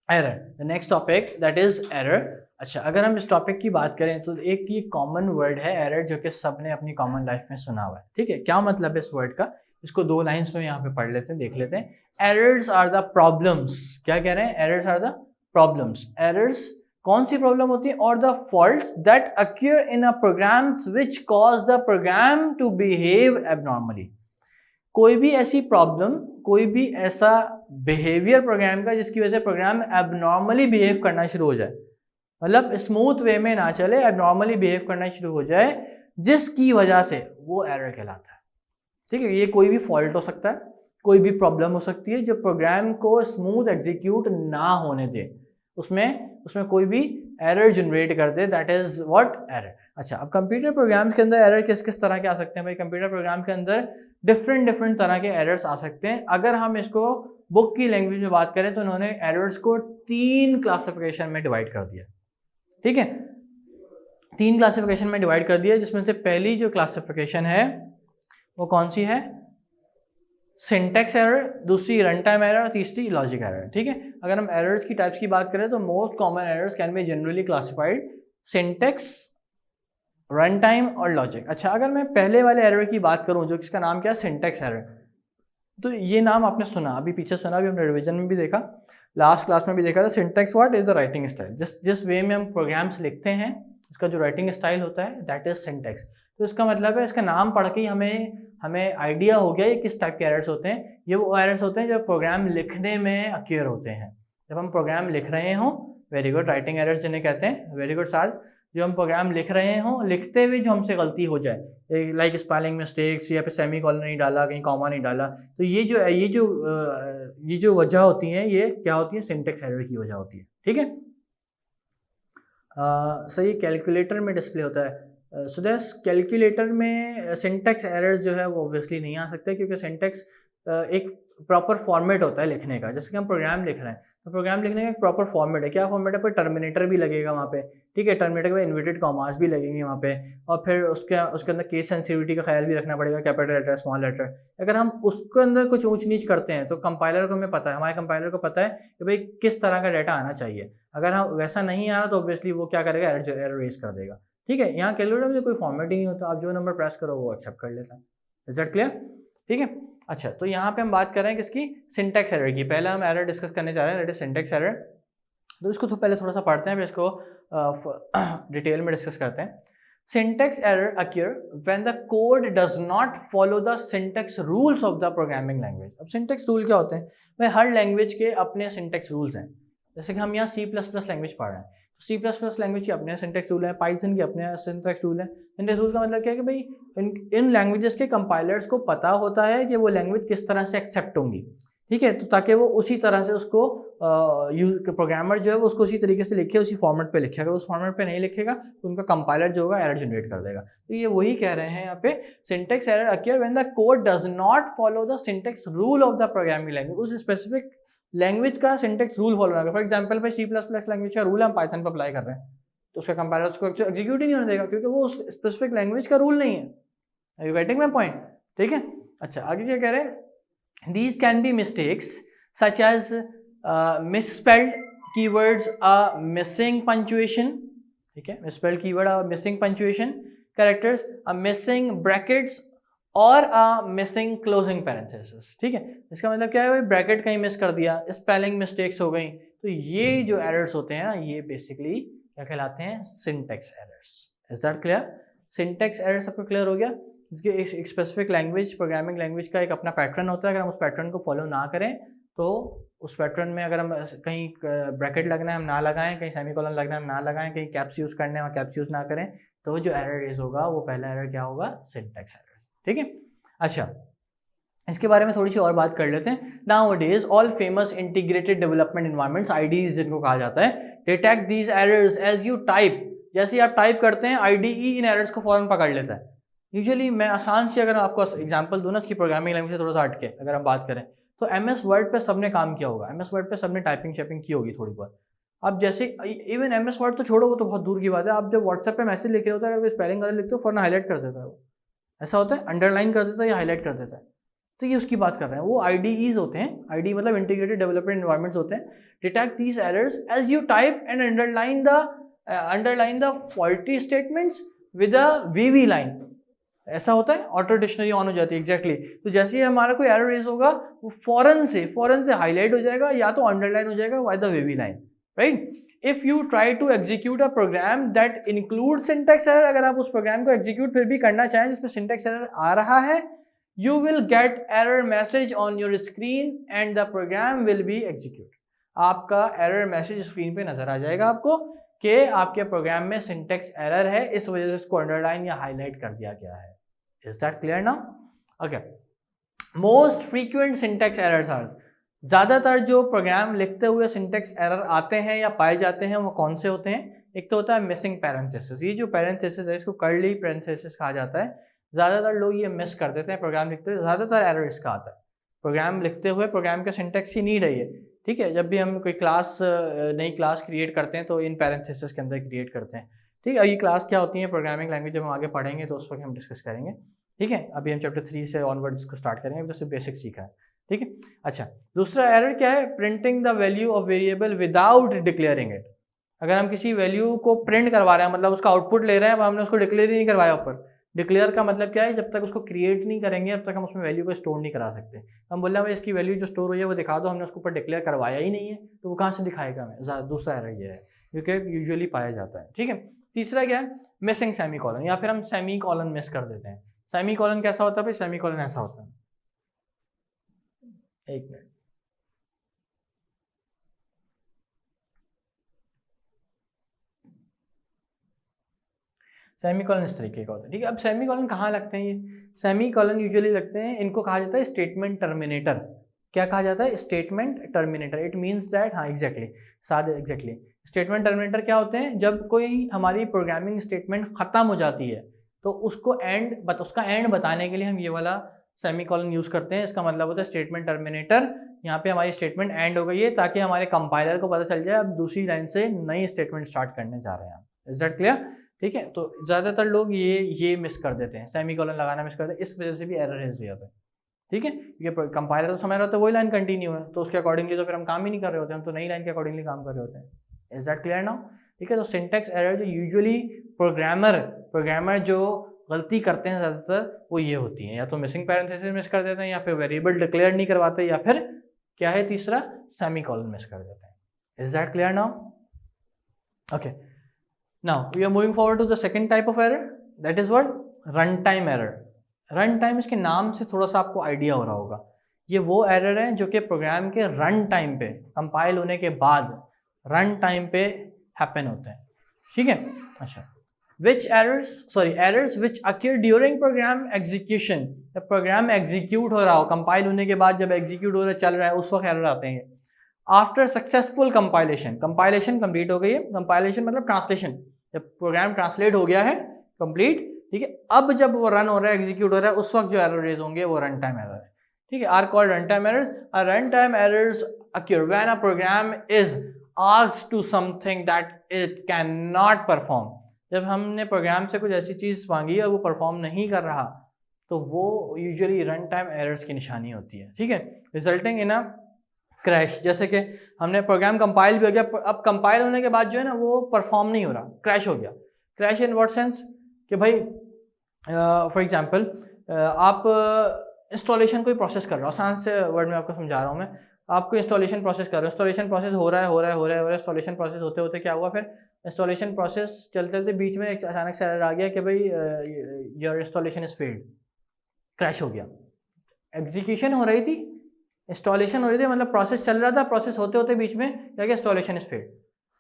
Error, the next topic that is error. अच्छा, अगर हम इस टॉपिक की बात करें तो एक ये कॉमन वर्ड है एरर, जो कि सबने अपनी कॉमन लाइफ में सुना हुआ है। ठीक है, क्या मतलब है इस वर्ड का, इसको दो लाइंस में यहाँ पे पढ़ लेते हैं, देख लेते हैं। एरर्स आर द प्रॉब्लम्स, क्या कह रहे हैं, errors are the problems. Errors कौन सी प्रॉब्लम होती है, और the faults that occur in a program which cause the program to behave abnormally. कोई भी ऐसी प्रॉब्लम, कोई भी ऐसा बिहेवियर प्रोग्राम का जिसकी वजह से प्रोग्राम एबनॉर्मली बिहेव करना शुरू हो जाए, मतलब स्मूथ वे में ना चले, एबनॉर्मली बिहेव करना शुरू हो जाए, जिसकी वजह से वो एरर कहलाता है। ठीक है, ये कोई भी फॉल्ट हो सकता है, कोई भी प्रॉब्लम हो सकती है जो प्रोग्राम को स्मूथ एग्जीक्यूट ना होने दे, उसमें उसमें कोई भी एरर जनरेट कर दे, दैट इज व्हाट, एरर। अच्छा, अब कंप्यूटर प्रोग्राम के अंदर एरर किस किस तरह के आ सकते हैं भाई? कंप्यूटर प्रोग्राम के अंदर डिफरेंट डिफरेंट तरह के एरर्स आ सकते हैं। अगर हम इसको बुक की लैंग्वेज में बात करें तो उन्होंने एरर्स को 3 क्लासिफिकेशन में डिवाइड कर दिया। ठीक है, 3 क्लासिफिकेशन में डिवाइड कर दिया, जिसमें से पहली जो क्लासिफिकेशन है वो कौन सी है, सिंटेक्स एरर, दूसरी रन टाइम एरर और तीसरी लॉजिक एरर। ठीक है, अगर हम एरर्स की टाइप्स की बात करें तो most common errors can be generally classified syntax, run time और लॉजिक। अच्छा, अगर मैं पहले वाले एरर की बात करूं जो किसका नाम क्या है, सिंटेक्स एरर, तो ये नाम आपने सुना, अभी पीछे सुना, अभी हमने रिवीजन में भी देखा, लास्ट क्लास में भी देखा था। Syntax what is the writing style, जिस वे में हम प्रोग्राम्स लिखते हैं उसका जो राइटिंग स्टाइल होता है, दैट इज सिंटेक्स। तो इसका मतलब है, इसका नाम पढ़ के ही हमें आइडिया हो गया ये किस टाइप के एरर्स होते हैं। ये वो एरर्स होते हैं जो प्रोग्राम लिखने में अक्यूर होते हैं, जब हम प्रोग्राम लिख रहे हों। वेरी गुड, राइटिंग एरर्स जिन्हें कहते हैं, वेरी गुड साथ। जो हम प्रोग्राम लिख रहे हों, लिखते हुए जो हमसे गलती हो जाए, लाइक स्पेलिंग मिस्टेक्स, या फिर सेमी कॉलन नहीं डाला, कहीं कॉमा नहीं डाला, तो ये जो वजह होती हैं, ये क्या होती है, सिंटेक्स एरर की वजह होती है। ठीक है, सही, कैलकुलेटर में डिस्प्ले होता है। सो दैस कैलकुलेटर में सिंटेक्स एरर्स जो है वो ऑब्वियसली नहीं आ सकते, क्योंकि सिंटेक्स एक प्रॉपर फॉर्मेट होता है लिखने का। जैसे कि हम प्रोग्राम लिख रहे हैं, तो प्रोग्राम लिखने का एक प्रॉपर फॉर्मेट है। क्या फॉर्मेट है, पर टर्मिनेटर भी लगेगा वहाँ पे। ठीक है, टर्मिनेटर के इन्वर्टेड कॉमास भी लगेंगे वहाँ पे, और फिर उसके अंदर केस सेंसिटिविटी का ख्याल भी रखना पड़ेगा, कैपिटल लेटर, स्मॉल लेटर। अगर हम उसके अंदर कुछ ऊंच नीच करते हैं तो कंपाइलर को हमें पता है, हमारे कंपाइलर को पता है कि भाई किस तरह का डाटा आना चाहिए। अगर हम वैसा नहीं आ रहा तो ऑब्वियसली वो क्या करेगा, एरर रेज कर देगा। ठीक है, यहाँ कैलकुलेटर में कोई फॉर्मेट ही नहीं होता, आप जो नंबर प्रेस करो वो एक्सेप्ट कर लेता है। Is that clear? ठीक है, अच्छा, तो यहाँ पे हम बात कर रहे हैं किसकी, सिंटेक्स एरर की। पहले हम एरर डिस्कस करने जा रहे हैं, दैट इज सिंटेक्स एरर। तो इसको तो पहले थोड़ा सा पढ़ते हैं, फिर इसको डिटेल में डिस्कस करते हैं। Syntax error occur when the code does not follow the syntax rules of the programming language. अब सिंटेक्स रूल क्या होते हैं भाई? हर लैंग्वेज के अपने सिंटेक्स रूल्स हैं। जैसे कि हम यहाँ C++ लैंग्वेज पढ़ रहे हैं, तो C++ लैंग्वेज के अपने सिंटेक्स रूल हैं, पाइथन के अपने सिंटेक्स रूल हैं। सिंटेक्स रूल का मतलब क्या है कि भाई इन लैंग्वेजेस के कंपाइलर्स को पता होता है कि वो लैंग्वेज किस तरह से एक्सेप्ट होंगी। ठीक है, तो ताकि वो उसी तरह से उसको प्रोग्रामर जो है वो उसको उसी तरीके से लिखे, उसी फॉर्मेट पे लिखे। अगर उस फॉर्मेट पे नहीं लिखेगा तो उनका कंपाइलर जो होगा एरर जनरेट कर देगा। तो ये वही कह रहे हैं यहाँ पे, syntax error occur when the code does not follow the syntax rule of the programming language. उस स्पेसिफिक लैंग्वेज का सिंटेक्स रूल फॉलो करेगा। फॉर एग्जाम्पल भाई C++ लैंग्वेज का रूल हम पाइथन पर अप्लाई कर रहे हैं, तो उसका कंपाइलर उसको एग्जीक्यूट ही नहीं होने देगा, क्योंकि वो उस स्पेसिफिक लैंग्वेज का रूल नहीं है। Are you getting my point? ठीक है, अच्छा, आगे क्या कह रहे हैं, these can be mistakes such as misspelled keywords, missing punctuation, ठीक है, misspelled keyword, missing punctuation characters, missing brackets और मिसिंग क्लोजिंग पैरेंथेसिस। ठीक है, इसका मतलब क्या है भाई, ब्रैकेट कहीं मिस कर दिया, स्पेलिंग मिस्टेक्स हो गई, तो ये जो एरर्स होते हैं ना, ये बेसिकली क्या कहलाते हैं, syntax errors. Is that clear? Syntax error सबको क्लियर हो गया? इसके एक स्पेसिफिक लैंग्वेज, प्रोग्रामिंग लैंग्वेज का एक अपना पैटर्न होता है। अगर हम उस पैटर्न को फॉलो ना करें तो उस पैटर्न में अगर हम कहीं ब्रैकेट लगना है हम ना लगाएं, कहीं सेमीकोलन लगना है हम ना लगाएं, कहीं कैप्स यूज करने हैं कैप्स यूज ना करें, तो जो एरर रेज होगा वो पहला एरर क्या होगा, सिंटेक्स एरर। ठीक है, अच्छा, इसके बारे में थोड़ी सी और बात कर लेते हैं। Nowadays all famous integrated development environments, IDEs जिनको कहा जाता है, detect these errors as you type. जैसे ही आप टाइप करते हैं आईडीई इन एरर्स को फौरन पकड़ लेता है। यूजुअली मैं आसान से अगर आपको एग्जांपल दूं ना इसकी, प्रोग्रामिंग लैंग्वेज से थोड़ा सा हटके अगर हम बात करें, तो एमएस वर्ड पे सबने काम किया होगा, एमएस वर्ड पे सबने टाइपिंग शेपिंग की होगी थोड़ी बहुत। अब जैसे इवन एमएस वर्ड तो छोड़ो, वो तो बहुत दूर की बात है, आप जब व्हाट्सएप पे मैसेज लिख रहे होते हैं, अगर कोई स्पेलिंग गलत लिखते हो फौरन हाईलाइट कर देता है, वो ऐसा होता है, अंडरलाइन कर देता है या हाईलाइट कर देता है। तो ये उसकी बात कर रहे हैं, वो IDEs होते हैं, IDE मतलब इंटीग्रेटेड डेवलपमेंट एनवायरनमेंट्स होते हैं। Detect these errors as you type and underline the faulty statements with a VV line. ऐसा होता है, ऑटो डिक्शनरी ऑन हो जाती है, एग्जैक्टली तो जैसे ही हमारा कोई एरर रेज होगा वो फौरन से हाईलाइट हो जाएगा या तो अंडरलाइन हो जाएगा by the VV line, right. If you try to execute a program that include syntax error, अगर आप उस प्रोग्राम को एग्जीक्यूट फिर भी करना चाहें जिसमें सिंटैक्स एरर आ रहा है, you will get error message on your screen and the program will be execute। आपका error message स्क्रीन पे नजर आ जाएगा आपको कि आपके प्रोग्राम में सिंटैक्स एरर है, इस वजह से इसको अंडरलाइन या हाईलाइट कर दिया गया है। Is that clear now? Okay. Most frequent syntax errors are, ज्यादातर जो प्रोग्राम लिखते हुए सिंटैक्स एरर आते हैं या पाए जाते हैं वो कौन से होते हैं? एक तो होता है मिसिंग पैरेंथेसिस। ये जो पैरेंथेसिस है इसको कर्ली पैरेंथेसिस कहा जाता है। ज़्यादातर लोग ये मिस कर देते हैं प्रोग्राम लिखते हुए, ज़्यादातर एरर इसका आता है। प्रोग्राम लिखते हुए प्रोग्राम का सिंटैक्स ही नहीं रही है, ठीक है। जब भी हम कोई नई क्लास क्रिएट करते हैं तो इन पैरेंथेसिस के अंदर क्रिएट करते हैं, ठीक है। ये क्लास क्या होती है, प्रोग्रामिंग लैंग्वेज, जब हम आगे पढ़ेंगे तो उस वक्त हम डिस्कस करेंगे, ठीक है। अभी हम चैप्टर 3 से ऑनवर्ड इसको स्टार्ट करेंगे, अभी तो सिर्फ बेसिक सीखा है, ठीक है। अच्छा, दूसरा एरर क्या है? Printing the value of variable without declaring it. अगर हम किसी वैल्यू को प्रिंट करवा रहे हैं, मतलब उसका आउटपुट ले रहे हैं, अब हमने उसको डिक्लेयर ही नहीं करवाया ऊपर। डिक्लेयर का मतलब क्या है? जब तक उसको क्रिएट नहीं करेंगे अब तक हम उसमें वैल्यू को स्टोर नहीं करा सकते। हम बोल रहे हैं भाई इसकी वैल्यू जो स्टोर हुई है वो दिखा दो, हमने उसके ऊपर डिक्लेयर करवाया ही नहीं है तो वो कहाँ से दिखाएगा हमें? दूसरा एरर ये है जो कि यूजुअली पाया जाता है, ठीक है। तीसरा क्या है? मिसिंग सेमी कॉलन, या फिर हम सेमी कॉलन मिस कर देते हैं। सेमी कॉलन कैसा होता है भाई? सेमी कॉलन ऐसा होता है, एक मिनट, सेमी कॉलन इस तरीके का होता है, ठीक है। अब सेमी कॉलन कहाँ लगते हैं? ये सेमी कॉलन यूजुअली लगते हैं, इनको कहा जाता है स्टेटमेंट टर्मिनेटर। क्या कहा जाता है? Statement terminator. It means that, हाँ एग्जैक्टली, एग्जैक्टली स्टेटमेंट टर्मिनेटर क्या होते हैं? जब कोई हमारी प्रोग्रामिंग स्टेटमेंट खत्म हो जाती है तो उसका एंड बताने के लिए हम ये वाला सेमी कॉलन यूज करते हैं। इसका मतलब होता है स्टेटमेंट टर्मिनेटर। यहाँ पे हमारी स्टेटमेंट एंड हो गई है ताकि हमारे कंपाइलर को पता चल जाए अब दूसरी लाइन से नई स्टेटमेंट स्टार्ट करने जा रहे हैं। Is that clear? ठीक है, तो ज़्यादातर लोग ये मिस कर देते हैं, सेमी कॉलन लगाना मिस कर देते हैं, इस वजह से भी एरर रेज जाता है, ठीक है। क्योंकि कंपाइलर तो समझ रहा होता है वही लाइन कंटिन्यू है, तो उसके अकॉर्डिंगली तो फिर हम काम ही नहीं कर रहे होते, हम तो नई लाइन के अकॉर्डिंगली काम कर रहे होते हैं। Is that clear now? ठीक है, तो सिंटैक्स एरर जो यूजुअली प्रोग्रामर जो गलती करते हैं ज़्यादातर वो ये होती हैं, या तो मिसिंग पैरेंथेसिस मिस कर देते हैं, या फिर वेरिएबल डिक्लेयर नहीं करवाते, या फिर क्या है तीसरा, सेमी कॉलन मिस कर देते हैं। Is that clear now? Okay, now we are moving forward to the second type of error, that is what? Runtime error। runtime इसके नाम से थोड़ा सा आपको आइडिया हो रहा होगा, ये वो एरर है जो कि प्रोग्राम के रन टाइम पे, कंपाइल होने के बाद रन टाइम पे हैपन होते हैं, ठीक है। अच्छा, errors which occur during program execution, जब प्रोग्राम एग्जीक्यूट हो रहा हो, कंपाइल होने के बाद जब एग्जीक्यूट हो रहा चल रहा है उस वक्त एरर आते हैं। आफ्टर सक्सेसफुल कंपाइलेशन कंप्लीट हो गई है, कंपाइलेशन मतलब ट्रांसलेशन, जब प्रोग्राम ट्रांसलेट हो गया है कंप्लीट, ठीक है, अब जब वो रन हो रहा है, एग्जीक्यूट हो रहा है, उस वक्त जो एरर रेज होंगे वो रन टाइम एरर है, ठीक है। Are called run time errors. Run time errors occur when a program is asked to something that it cannot perform। जब हमने प्रोग्राम से कुछ ऐसी चीज मांगी और वो परफॉर्म नहीं कर रहा तो वो यूजुअली रन टाइम एरर्स की निशानी होती है, ठीक है। रिजल्टिंग इन अ क्रैश, जैसे कि हमने प्रोग्राम कंपाइल भी हो गया, अब कंपाइल होने के बाद जो है ना वो परफॉर्म नहीं हो रहा, क्रैश हो गया। क्रैश इन व्हाट सेंस कि भाई फॉर एग्जांपल आप इंस्टॉलेशन कोई प्रोसेस कर रहे हो, आसान से वर्ड में आपको समझा रहा हूँ मैं, आपको इंस्टॉलेशन प्रोसेस कर रहे हो, इंस्टॉलेशन प्रोसेस हो रहा है, इंस्टॉलेशन प्रोसेस होते होते क्या हुआ, फिर इंस्टॉलेशन प्रोसेस चलते चलते बीच में एक अचानक से एरर आ गया कि भाई your installation is failed, crash हो गया। एग्जीक्यूशन हो रही थी, इंस्टॉलेशन हो रही थी, मतलब प्रोसेस चल रहा था, प्रोसेस होते होते बीच में क्या गया, इंस्टॉलेशन इज फेल्ड।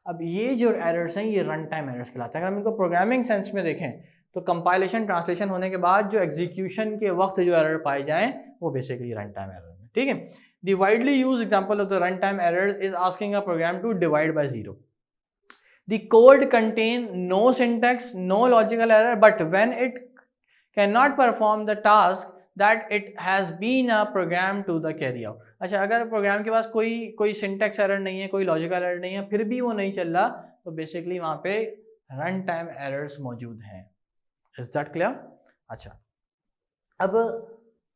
अब ये जो एरर्स हैं ये रन टाइम एरर्स कहलाते हैं। अगर हम इनको प्रोग्रामिंग सेंस में देखें तो कंपाइलेशन ट्रांसलेशन होने के बाद जो एग्जीक्यूशन के वक्त जो एरर पाए जाएं वो बेसिकली रन टाइम एरर है, ठीक है। The widely used example of the run time error is asking a program to divide by 0। The code contain no syntax, no logical error, but when it cannot perform the task that it has been a program to the carry out। अच्छा, अगर programme के पास कोई syntax error नहीं है, कोई logical error नहीं है, फिर भी वो नहीं चल रहा, तो बेसिकली वहाँ पे रन टाइम एरर्स मौजूद हैं। Is that clear? अच्छा, अब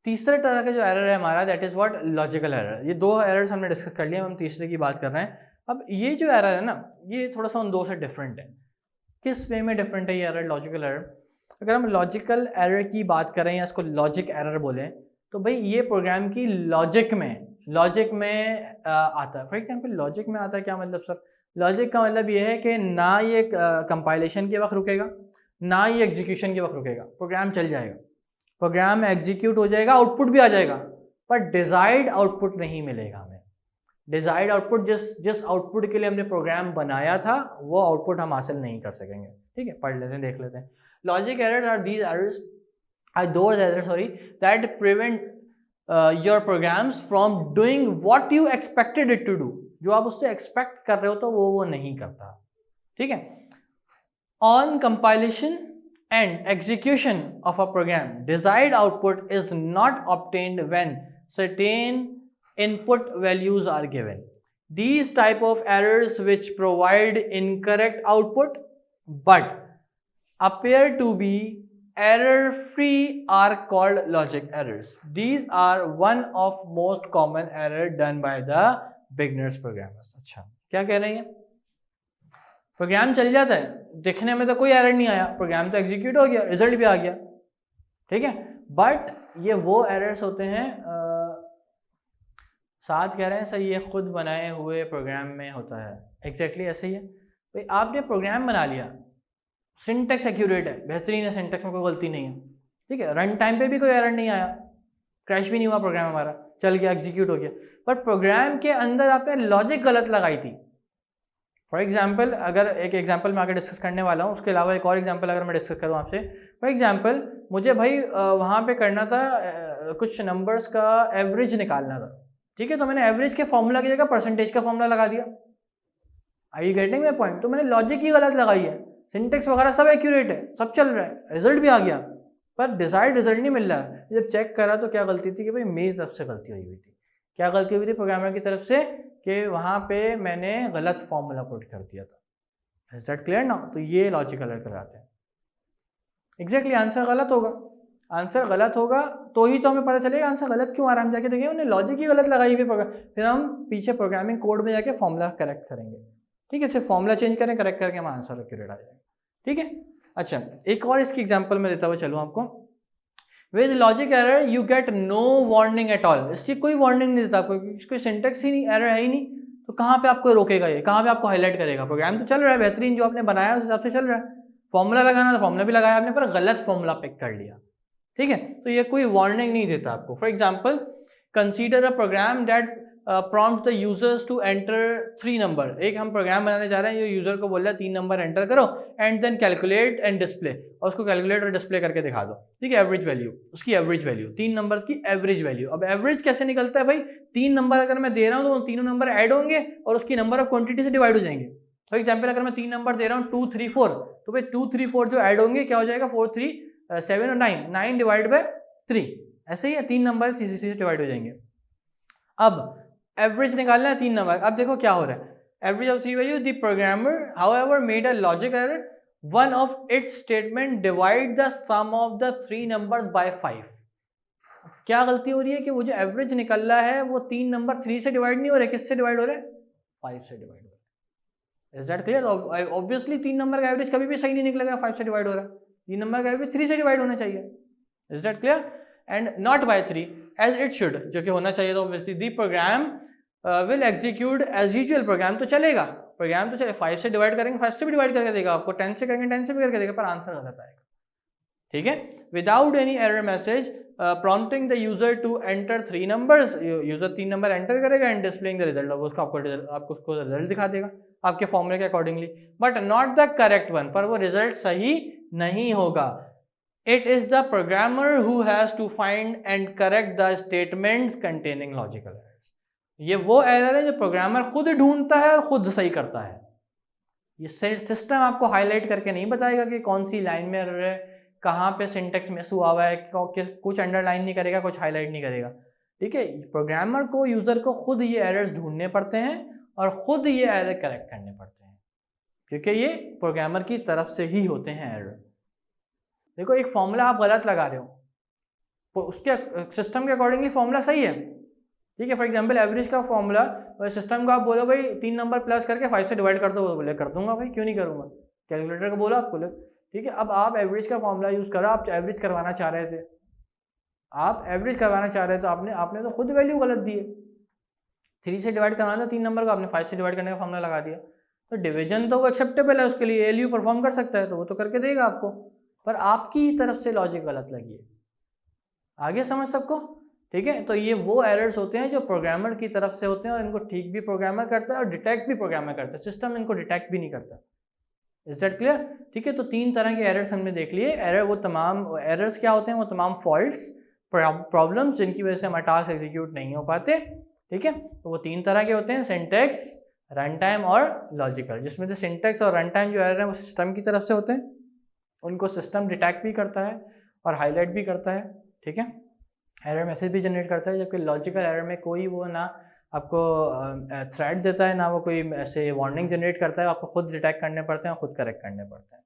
तीसरे तरह का जो एरर है हमारा, that is what, logical error. ये 2 एरर्स हमने डिस्कस कर लिए, हम तीसरे की बात कर रहे हैं। अब ये जो एरर है ना, ये थोड़ा सा उन 2 से डिफरेंट है। किस वे में डिफरेंट है ये एरर, लॉजिकल एरर? अगर हम लॉजिकल एरर की बात करें या इसको लॉजिक एरर बोलें, तो भाई ये प्रोग्राम की लॉजिक में आता है। फॉर एग्जांपल लॉजिक में आता है, क्या मतलब सर? लॉजिक का मतलब ये है कि ना ये कंपाइलेशन के वक्त रुकेगा, ना ये एग्जीक्यूशन के वक्त रुकेगा, प्रोग्राम चल जाएगा, प्रोग्राम एग्जीक्यूट हो जाएगा, आउटपुट भी आ जाएगा, पर डिजायर्ड आउटपुट नहीं मिलेगा हमें। डिजायर्ड आउटपुट, जिस आउटपुट के लिए हमने प्रोग्राम बनाया था, वो आउटपुट हम हासिल नहीं कर सकेंगे। ठीक है, पढ़ लेते हैं, देख लेते हैं। Logic errors are these errors those errors that prevent your programs from doing what you expected it to do। जो आप उससे एक्सपेक्ट कर रहे हो तो वो नहीं करता। ठीक है, on compilation and execution of a program, desired output is not obtained when certain input values are given। These type of errors which provide incorrect output but appear to be error free are called logic errors। These are one of most common error done by the beginners programmers। अच्छा, क्या कह रहे हैं? Programme चल जाता है, देखने में तो कोई एरर नहीं आया, प्रोग्राम तो एग्जीक्यूट हो गया, रिजल्ट भी आ गया, ठीक है, बट ये वो एरर्स होते हैं, साथ कह रहे हैं सर ये खुद बनाए हुए प्रोग्राम में होता है। एग्जैक्टली ऐसे ही है भाई, आपने प्रोग्राम बना लिया, सिंटेक्स एक्यूरेट है, बेहतरीन है, सिंटेक्स में कोई गलती नहीं है, ठीक है, रन टाइम पे भी कोई एरर नहीं आया, क्रैश भी नहीं हुआ, प्रोग्राम हमारा चल गया, एग्जीक्यूट हो गया, पर प्रोग्राम के अंदर आपने लॉजिक गलत लगाई थी। फॉर एग्जाम्पल, अगर एक एग्जाम्पल मैं आगे डिस्कस करने वाला हूँ, उसके अलावा एक और एग्जाम्पल अगर मैं डिस्कस करूँ आपसे, फॉर एग्जाम्पल मुझे भाई वहाँ पे करना था कुछ नंबर्स का एवरेज निकालना था, ठीक है, तो मैंने एवरेज के फॉर्मूला की जगह परसेंटेज का फॉर्मूला लगा दिया। आई यू गेटिंग माय पॉइंट? तो मैंने लॉजिक ही गलत लगाई है, सिंटेक्स वगैरह सब एक्यूरेट है, सब चल रहा है, रिजल्ट भी आ गया, पर डिजायर्ड रिजल्ट नहीं मिल रहा। जब चेक करा तो क्या गलती थी कि भाई मेरी तरफ से गलती हुई थी। क्या गलती हुई थी प्रोग्रामर की तरफ से? कि वहाँ पे मैंने गलत फॉर्मूला पुट कर दिया था। Is that clear now? तो ये लॉजिकल एरर कराते हैं। एग्जैक्टली आंसर गलत होगा, आंसर गलत होगा तो ही तो हमें पता चलेगा आंसर गलत क्यों आ रहा है। हम जाके देखेंगे उन्हें लॉजिक ही गलत लगाई हुई, फिर हम पीछे प्रोग्रामिंग कोड में जाके फॉर्मूला करेक्ट करेंगे, ठीक है, सिर्फ फॉर्मूला चेंज करें, करेक्ट करके हमारा आंसर एक्यूरेट आ जाएगा, ठीक है। अच्छा, एक और इसकी एग्जांपल मैं देता हुआ चलूँ आपको। With logic error you get no warning at all. इसकी कोई वार्निंग नहीं देता आपको, कोई सिंटेक्स ही नहीं, एरर है ही नहीं, तो कहाँ पे आपको रोकेगा, ये कहाँ पे आपको हाईलाइट करेगा? प्रोग्राम तो चल रहा है, बेहतरीन जो आपने बनाया उस हिसाब से चल रहा है, फॉर्मूला लगाना था फॉर्मूला भी लगाया आपने, पर गलत फॉर्मूला पिक कर लिया, ठीक है, तो ये कोई वार्निंग नहीं देता आपको। For example, consider a program that prompt the users to enter 3 number. एक हम प्रोग्राम बनाने जा रहे हैं, ये यूजर को बोल रहा है 3 नंबर एंटर करो and then calculate and display, और उसको कैलकुलेट और डिस्प्ले करके दिखा दो, ठीक है, एवरेज वैल्यू, उसकी एवरेज वैल्यू 3 नंबर की एवरेज वैल्यू। अब एवरेज कैसे निकलता है भाई? 3 नंबर अगर मैं दे रहा हूँ तो 3 नंबर ऐड होंगे और उसकी नंबर ऑफ क्वांटिटी से डिवाइड हो जाएंगे। फॉर एग्जाम्पल, अगर मैं 3 नंबर दे रहा हूँ 2 3 4, तो भाई 2 3 4 जो ऐड होंगे क्या हो जाएगा? 4 3 7 और 9, 9 डिवाइड बाय 3, ऐसे ही है, 3 नंबर 3 से डिवाइड हो जाएंगे। अब एवरेज निकालना है 3 नंबर। अब देखो क्या हो रहा है, average of 3 value, the programmer however made a logic error, one of its statement divide the sum of the 3 numbers by 5। क्या गलती हो रही है कि वो जो एवरेज निकल रहा है वो 3 नंबर 3 से डिवाइड नहीं हो रहा है, किससे डिवाइड हो रहा है? 5 से डिवाइड हो रहा है। Is that clear? Obviously 3 number का एवरेज कभी भी सही नहीं निकलेगा, 5 से डिवाइड हो रहा है, 3 नंबर का एवरेज 3 से डिवाइड होना चाहिए। Is that clear? And not by 3 as it should, जो कि होना चाहिए। तो obviously the program will execute as usual, program तो चलेगा, प्रोग्राम तो चले, 5 से डिवाइड करेंगे 5 से भी डिवाइड करके देगा आपको, 10 से करेंगे 10 से भी करके देगा, पर आंसर गलत आएगा, ठीक है। Without any error message prompting the user to enter 3 numbers, user 3 number enter करेगा एंड डिस्प्लेइंग द रिजल्ट, उसको आपको उसको रिजल्ट दिखा देगा आपके फॉर्मूले के accordingly, but not the correct one, पर वो रिजल्ट सही नहीं होगा। It is the programmer who has to find and correct the statements containing logical errors। ये वो एरर है जो प्रोग्रामर खुद ढूंढता है और खुद सही करता है। ये सिस्टम आपको हाईलाइट करके नहीं बताएगा कि कौन सी लाइन में एरर है, कहाँ पे सिंटेक्स मिस हुआ हुआ है, कुछ अंडरलाइन नहीं करेगा, कुछ हाईलाइट नहीं करेगा, ठीक है। प्रोग्रामर को, यूजर को खुद ये एरर्स ढूंढने पड़ते हैं और खुद ये एरर करेक्ट करने पड़ते हैं, क्योंकि ये प्रोग्रामर की तरफ से ही होते हैं एरर। देखो, एक फॉर्मूला आप गलत लगा रहे हो, उसके सिस्टम के अकॉर्डिंगली फॉर्मूला सही है, ठीक है। फॉर एग्जांपल एवरेज का फॉर्मूला सिस्टम को आप बोलो भाई 3 नंबर प्लस करके 5 से डिवाइड कर दो, वो बोले कर दूंगा भाई, क्यों नहीं करूंगा, कैलकुलेटर को बोला आपको, ठीक है। अब आप एवरेज का फॉर्मूला यूज करा, आप एवरेज करवाना चाह रहे थे, आप एवरेज करवाना चाह रहे थे, आपने तो खुद वैल्यू गलत दी है। 3 से डिवाइड करवाना था 3 नंबर को, आपने 5 से डिवाइड करने का फॉर्मूला लगा दिया। तो डिवीजन तो वो एक्सेप्टेबल है उसके लिए, एलयू परफॉर्म कर सकता है, तो वो तो करके देगा आपको, पर आपकी तरफ से लॉजिक गलत लगी है। आगे समझ सबको, ठीक है। तो ये वो एरर्स होते हैं जो प्रोग्रामर की तरफ से होते हैं, और इनको ठीक भी प्रोग्रामर करता है और डिटेक्ट भी प्रोग्रामर करता है, सिस्टम इनको डिटेक्ट भी नहीं करता। Is that clear? ठीक है। तो 3 तरह के एरर्स हमने देख लिए। एरर वो तमाम एरर्स क्या होते हैं, वो तमाम फॉल्ट्स, प्रॉब्लम्स जिनकी वजह से हमारा टास्क एग्जीक्यूट नहीं हो पाते, ठीक है। तो वो 3 तरह के होते हैं, सिंटैक्स, रन टाइम और लॉजिकल, जिसमें से सिंटैक्स और रन टाइम जो एरर है वो सिस्टम की तरफ से होते हैं, उनको सिस्टम डिटेक्ट भी करता है और हाईलाइट भी करता है, ठीक है, एरर मैसेज भी जनरेट करता है। जबकि लॉजिकल एरर में कोई वो ना आपको थ्रेड देता है, ना वो कोई ऐसे वार्निंग जनरेट करता है, आपको खुद डिटेक्ट करने पड़ते हैं और खुद करेक्ट करने पड़ते हैं।